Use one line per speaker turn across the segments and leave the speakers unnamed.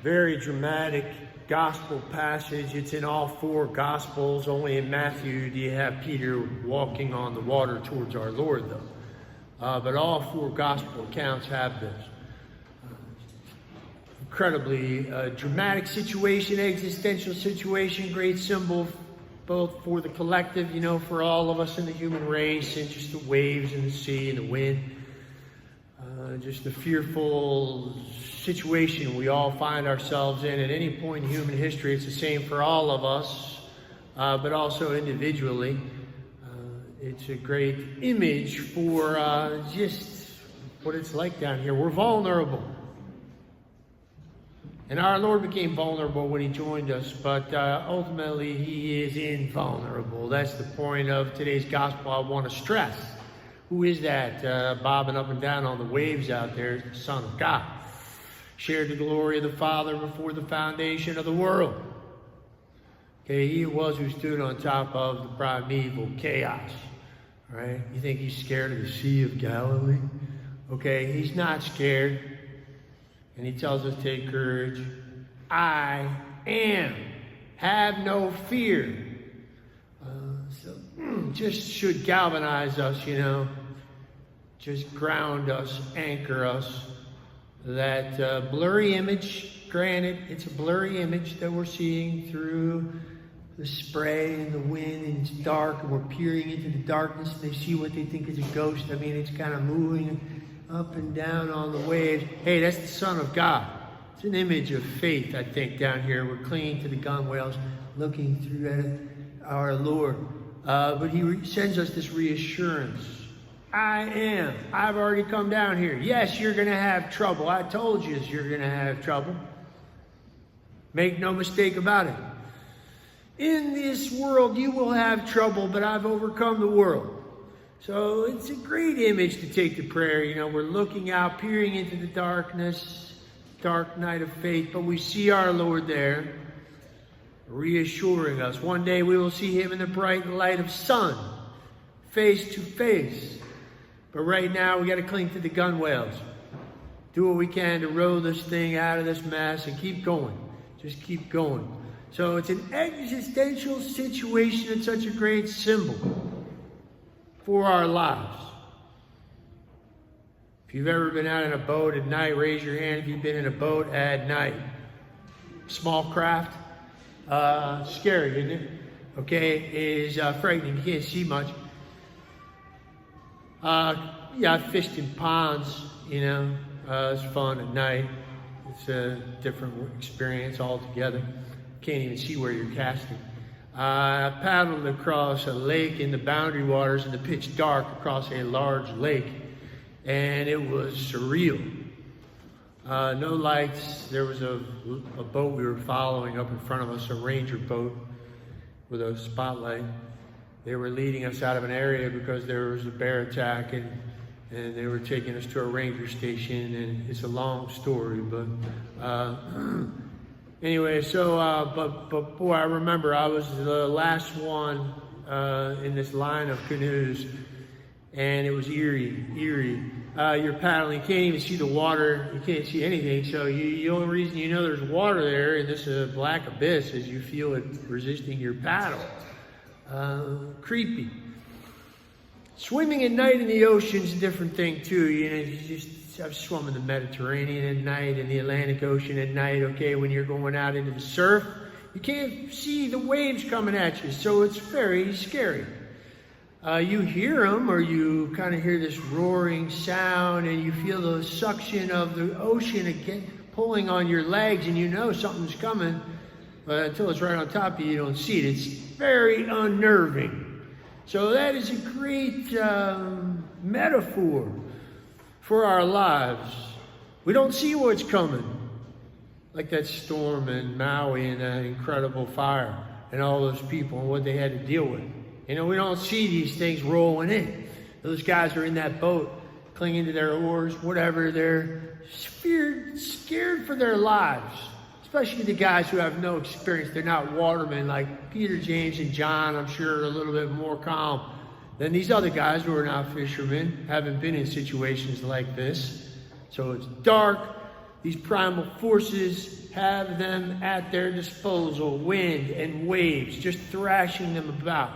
Very dramatic gospel passage. It's in all four gospels. Only in Matthew do you have Peter walking on the water towards our Lord, though. But all four gospel accounts have this. Incredibly dramatic situation, existential situation, great symbol both for the collective, for all of us in the human race, and just the waves and the sea and the wind. Just the fearful situation we all find ourselves in at any point in human history. It's the same for all of us, but also individually. It's a great image for just what it's like down here. We're vulnerable. And our Lord became vulnerable when he joined us, but ultimately he is invulnerable. That's the point of today's gospel I want to stress. Who is that bobbing up and down on the waves out there? It's the Son of God. Shared the glory of the Father before the foundation of the world. Okay, he it was who stood on top of the primeval chaos. Right? You think he's scared of the Sea of Galilee? Okay, he's not scared. And he tells us, take courage. I am. Have no fear. Just should galvanize us, just ground us, anchor us. That blurry image, granted, it's a blurry image that we're seeing through the spray and the wind, and it's dark, and we're peering into the darkness, and they see what they think is a ghost. I mean, it's kind of moving up and down on the waves. Hey, that's the Son of God. It's an image of faith, I think, down here. We're clinging to the gunwales, looking through at our Lord. But he sends us this reassurance. I am. I've already come down here. Yes, you're going to have trouble. I told you you're going to have trouble. Make no mistake about it. In this world, you will have trouble, but I've overcome the world. So it's a great image to take to prayer. We're looking out, peering into the darkness, dark night of faith, but we see our Lord there, reassuring us. One day we will see him in the bright light of sun, face to face. But right now we got to cling to the gunwales. Do what we can to row this thing out of this mess and keep going. Just keep going. So it's an existential situation. It's such a great symbol for our lives. If you've ever been out in a boat at night, raise your hand if you've been in a boat at night. Small craft. Scary, isn't it? Okay, is frightening. You can't see much. Yeah, I fished in ponds, it's fun at night. It's a different experience altogether. Can't even see where you're casting. I paddled across a lake in the boundary waters in the pitch dark across a large lake, and it was surreal. No lights. There was a boat we were following up in front of us, a ranger boat with a spotlight. They were leading us out of an area because there was a bear attack, and they were taking us to a ranger station, and it's a long story, but anyway, so, but boy, I remember I was the last one in this line of canoes, and it was eerie. You're paddling, you can't even see the water, you can't see anything, so the only reason there's water there in this black abyss is you feel it resisting your paddle. Creepy. Swimming at night in the ocean is a different thing too. I've swum in the Mediterranean at night, in the Atlantic Ocean at night. Okay, when you're going out into the surf, you can't see the waves coming at you, so it's very scary. You hear them, or you kind of hear this roaring sound, and you feel the suction of the ocean again pulling on your legs, and something's coming. But until it's right on top of you, you don't see it. It's very unnerving. So that is a great metaphor for our lives. We don't see what's coming. Like that storm in Maui and that incredible fire and all those people and what they had to deal with. We don't see these things rolling in. Those guys are in that boat, clinging to their oars, whatever. They're scared for their lives. Especially the guys who have no experience. They're not watermen like Peter, James, and John. I'm sure are a little bit more calm than these other guys who are not fishermen, haven't been in situations like this. So it's dark. These primal forces have them at their disposal, wind and waves, just thrashing them about.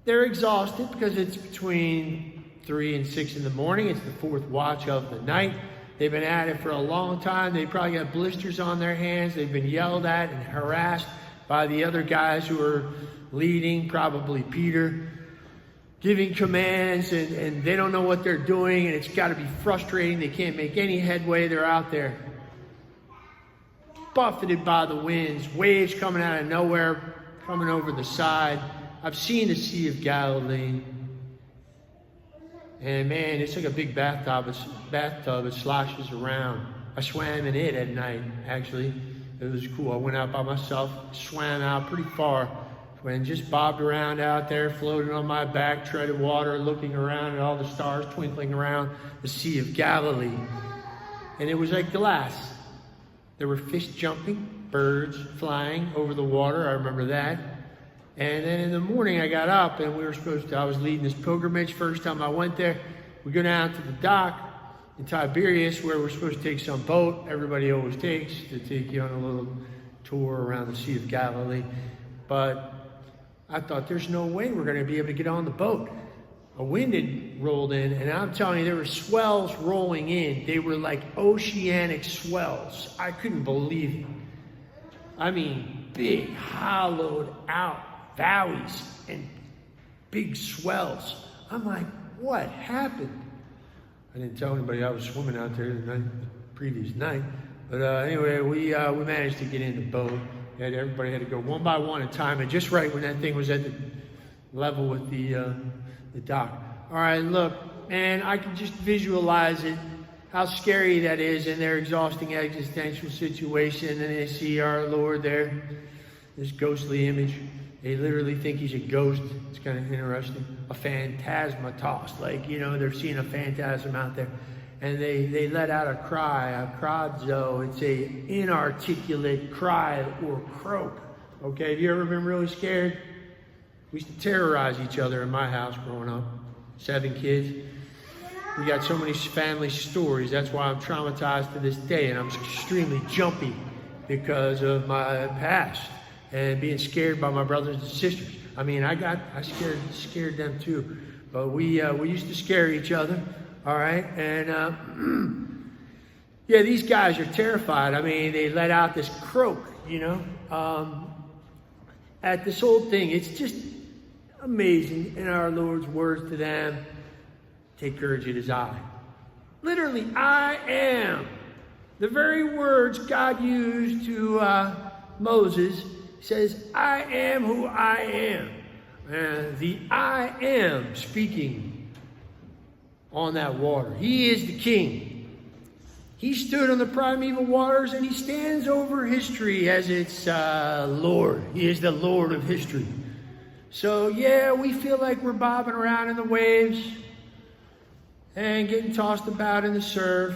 They're exhausted because it's between 3 and 6 in the morning. It's the 4th watch of the night. They've been at it for a long time. They probably got blisters on their hands. They've been yelled at and harassed by the other guys who are leading, probably Peter, giving commands, and they don't know what they're doing, and it's got to be frustrating. They can't make any headway. They're out there buffeted by the winds, waves coming out of nowhere, coming over the side. I've seen the Sea of Galilee, and man, it's like a big bathtub. It sloshes around. I swam in it at night, actually. It was cool. I went out by myself, swam out pretty far, and just bobbed around out there, floated on my back, treaded water, looking around at all the stars twinkling around the Sea of Galilee. And it was like glass. There were fish jumping, birds flying over the water. I remember that. And then in the morning I got up and I was leading this pilgrimage. First time I went there, we go down to the dock in Tiberias where we're supposed to take some boat. Everybody always takes to take you on a little tour around the Sea of Galilee. But I thought there's no way we're going to be able to get on the boat. A wind had rolled in, and I'm telling you, there were swells rolling in. They were like oceanic swells. I couldn't believe it. I mean, big, hollowed out valleys and big swells. I'm like, what happened? I didn't tell anybody I was swimming out there the previous night. But anyway, we managed to get in the boat. Everybody had to go one by one and time it just right when that thing was at the level with the dock. All right, look, man, I can just visualize it, how scary that is in their exhausting existential situation. And they see our Lord there, this ghostly image. They literally think he's a ghost. It's kind of interesting. A phantasmatos, like, you know, they're seeing a phantasm out there. And they let out a cry, a kradzo. It's a inarticulate cry or croak. Okay, have you ever been really scared? We used to terrorize each other in my house growing up. 7 kids. We got so many family stories. That's why I'm traumatized to this day, and I'm extremely jumpy because of my past and being scared by my brothers and sisters. I mean, I scared them too. But we used to scare each other. All right, and yeah, these guys are terrified. I mean, they let out this croak, you know, at this whole thing. It's just amazing. In our Lord's words to them, take courage, it is I. Literally, I am. The very words God used to Moses says, I am who I am. And the I am speaking on that water. He is the king. He stood on the primeval waters and he stands over history as its Lord. He is the Lord of history. So yeah, we feel like we're bobbing around in the waves and getting tossed about in the surf.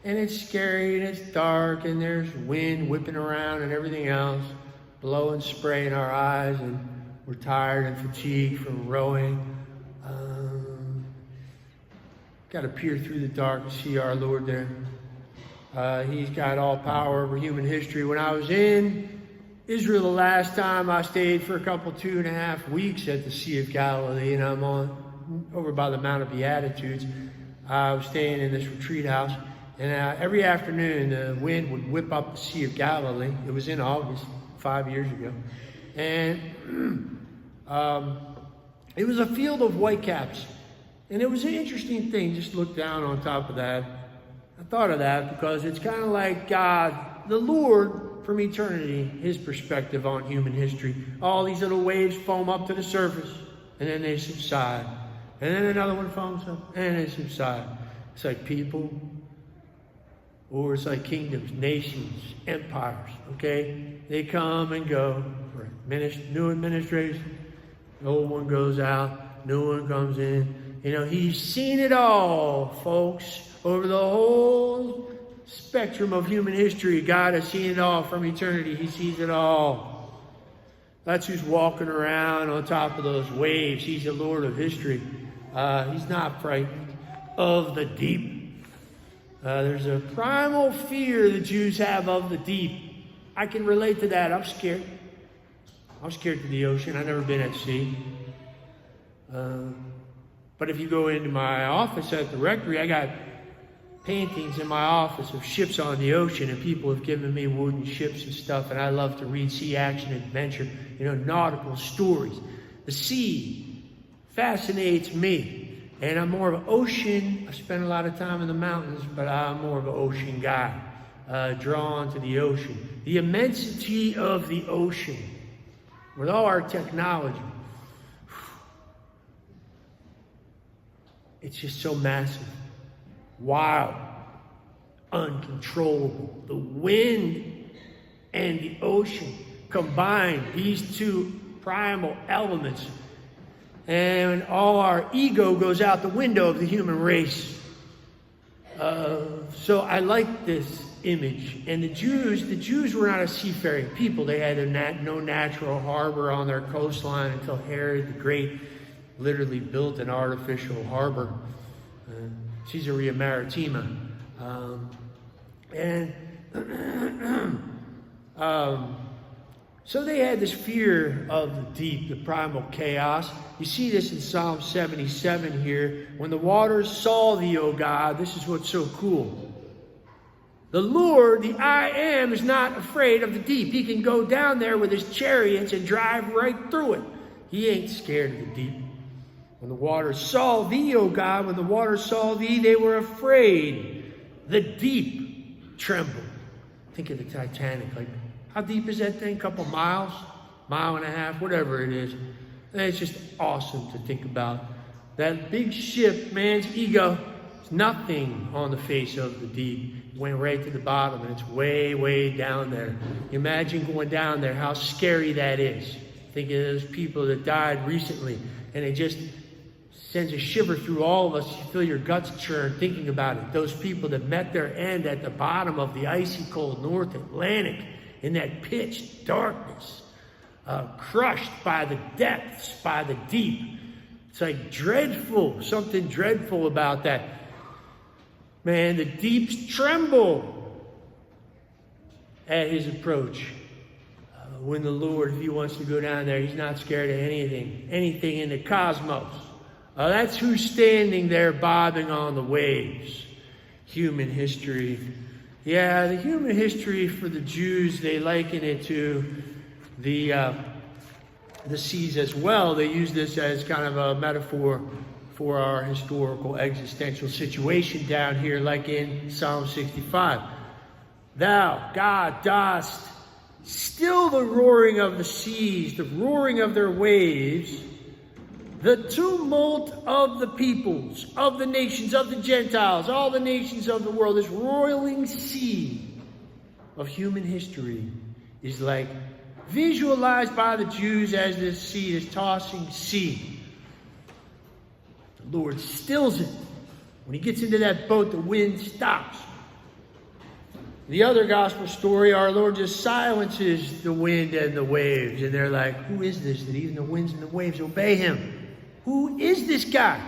And it's scary and it's dark and there's wind whipping around and everything else, blowing spray in our eyes, and we're tired and fatigued from rowing. Got to peer through the dark and see our Lord there. He's got all power over human history. When I was in Israel the last time, I stayed for a couple, 2.5 weeks at the Sea of Galilee, and I'm over by the Mount of Beatitudes. I was staying in this retreat house, and every afternoon the wind would whip up the Sea of Galilee. It was in August, 5 years ago. And it was a field of whitecaps. And it was an interesting thing, just look down on top of that. I thought of that because it's kind of like God, the Lord from eternity, his perspective on human history. All these little waves foam up to the surface, and then they subside. And then another one foams up, and they subside. It's like people, or it's like kingdoms, nations, empires, okay? They come and go. New administration, the old one goes out, new one comes in. You know, he's seen it all, folks. Over the whole spectrum of human history, God has seen it all from eternity. He sees it all. That's who's walking around on top of those waves. He's the Lord of history. He's not frightened of the deep. There's a primal fear the Jews have of the deep. I can relate to that. I'm scared. I'm scared of the ocean. I've never been at sea. But if you go into my office at the rectory, I got paintings in my office of ships on the ocean, and people have given me wooden ships and stuff, and I love to read sea action adventure, nautical stories. The sea fascinates me. And I'm more of an ocean. I spend a lot of time in the mountains, but I'm more of an ocean guy, drawn to the ocean. The immensity of the ocean, with all our technology, it's just so massive, wild, uncontrollable. The wind and the ocean combined, these two primal elements, and all our ego goes out the window of the human race. So I like this image. And the Jews were not a seafaring people. They had no natural harbor on their coastline until Herod the Great literally built an artificial harbor, Caesarea Maritima. So they had this fear of the deep, the primal chaos. You see this in Psalm 77 here. When the waters saw thee, O God, this is what's so cool. The Lord, the I Am, is not afraid of the deep. He can go down there with his chariots and drive right through it. He ain't scared of the deep. When the waters saw thee, O God, when the waters saw thee, they were afraid. The deep trembled. Think of the Titanic, like, how deep is that thing? A couple miles? Mile and a half? Whatever it is. And it's just awesome to think about. That big ship, man's ego, is nothing on the face of the deep. It went right to the bottom, and it's way, way down there. Imagine going down there, how scary that is. Think of those people that died recently, and it just sends a shiver through all of us. You feel your guts churn thinking about it. Those people that met their end at the bottom of the icy cold North Atlantic, in that pitch darkness, crushed by the depths, by the deep. It's like dreadful, something dreadful about that. Man, the deeps tremble at his approach. When the Lord, if he wants to go down there, he's not scared of anything in the cosmos. That's who's standing there bobbing on the waves. Human history. Yeah, the human history for the Jews, they liken it to the seas as well. They use this as kind of a metaphor for our historical existential situation down here, like in Psalm 65. Thou, God, dost still the roaring of the seas, the roaring of their waves, the tumult of the peoples, of the nations, of the Gentiles, all the nations of the world. This roiling sea of human history is like visualized by the Jews as this sea, this tossing sea. The Lord stills it. When he gets into that boat, the wind stops. The other gospel story, our Lord just silences the wind and the waves. And they're like, who is this that even the winds and the waves obey him? Who is this guy?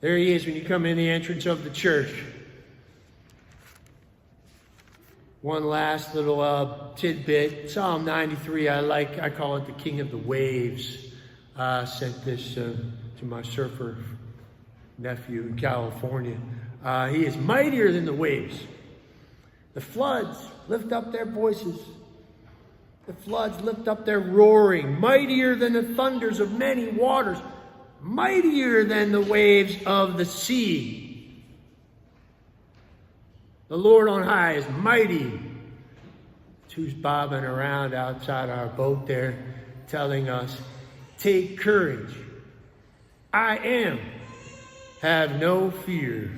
There he is when you come in the entrance of the church. One last little tidbit. Psalm 93, I call it the King of the Waves. Sent this to my surfer nephew in California. He is mightier than the waves. The floods lift up their voices. The floods lift up their roaring, mightier than the thunders of many waters, mightier than the waves of the sea. The Lord on high is mighty. It's who's bobbing around outside our boat there, telling us, take courage. I am. Have no fear.